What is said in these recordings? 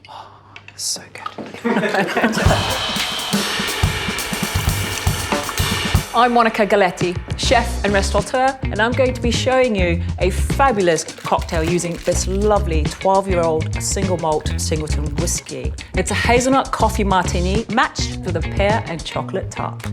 Oh, so good. I'm Monica Galetti, chef and restaurateur, and I'm going to be showing you a fabulous cocktail using this lovely 12-year-old single malt Singleton whiskey. It's a Hazelnut Coffee Martini matched with a pear and chocolate tart.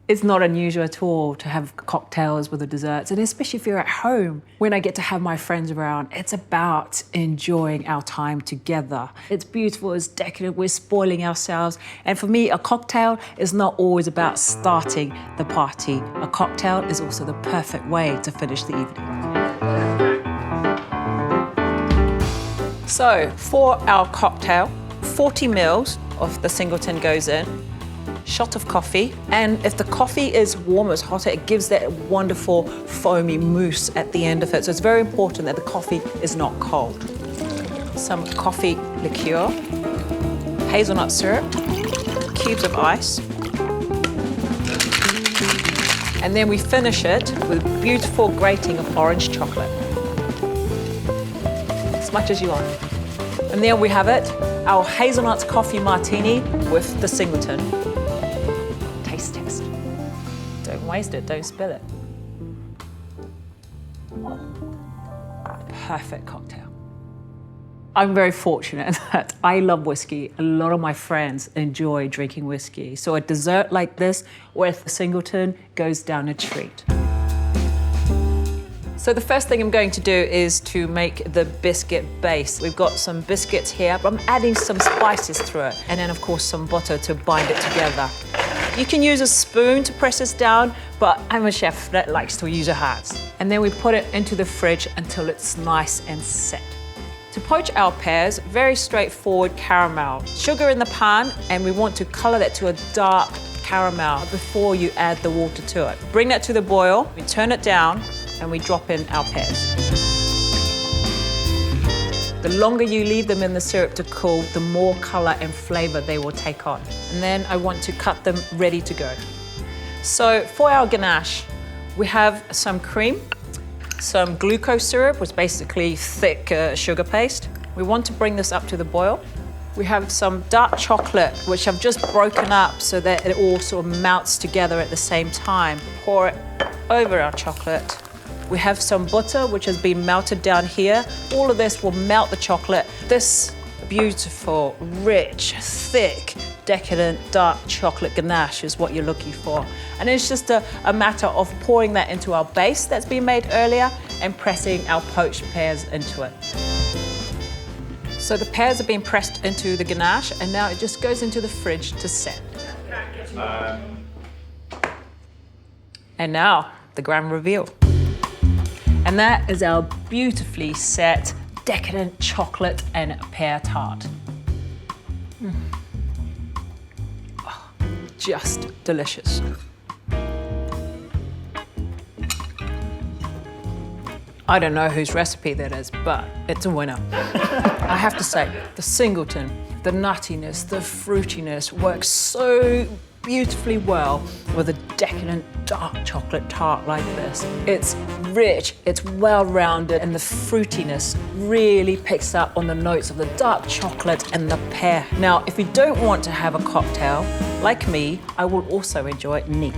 It's not unusual at all to have cocktails with the desserts, and especially if you're at home. When I get to have my friends around, it's about enjoying our time together. It's beautiful, it's decadent, we're spoiling ourselves. And for me, a cocktail is not always about starting the party. A cocktail is also the perfect way to finish the evening. So, for our cocktail, 40 mils of the Singleton goes in. Shot of coffee, and if the coffee is warm or hotter, it gives that wonderful foamy mousse at the end of it. So it's very important that the coffee is not cold. Some coffee liqueur, hazelnut syrup, cubes of ice, and then we finish it with beautiful grating of orange chocolate. As much as you want. And there we have it, our Hazelnut Coffee Martini with the Singleton. Test. Don't waste it, don't spill it. Perfect cocktail. I'm very fortunate that I love whiskey. A lot of my friends enjoy drinking whiskey. So a dessert like this with Singleton goes down a treat. So the first thing I'm going to do is to make the biscuit base. We've got some biscuits here, but I'm adding some spices through it. And then of course some butter to bind it together. You can use a spoon to press this down, but I'm a chef that likes to use your hands. And then we put it into the fridge until it's nice and set. To poach our pears, very straightforward caramel. Sugar in the pan, and we want to color that to a dark caramel before you add the water to it. Bring that to the boil, we turn it down, and we drop in our pears. The longer you leave them in the syrup to cool, the more color and flavor they will take on. And then I want to cut them ready to go. So for our ganache, we have some cream, some glucose syrup, which is basically thick sugar paste. We want to bring this up to the boil. We have some dark chocolate, which I've just broken up so that it all sort of melts together at the same time. Pour it over our chocolate. We have some butter, which has been melted down here. All of this will melt the chocolate. This beautiful, rich, thick, decadent, dark chocolate ganache is what you're looking for. And it's just a matter of pouring that into our base that's been made earlier and pressing our poached pears into it. So the pears have been pressed into the ganache, and now it just goes into the fridge to set. And now, the grand reveal. And that is our beautifully set, decadent chocolate and pear tart. Oh, just delicious. I don't know whose recipe that is, but it's a winner. I have to say, the Singleton, the nuttiness, the fruitiness works so beautifully well with a decadent dark chocolate tart like this. It's rich, it's well-rounded, and the fruitiness really picks up on the notes of the dark chocolate and the pear. Now, if you don't want to have a cocktail, like me, I will also enjoy it neat.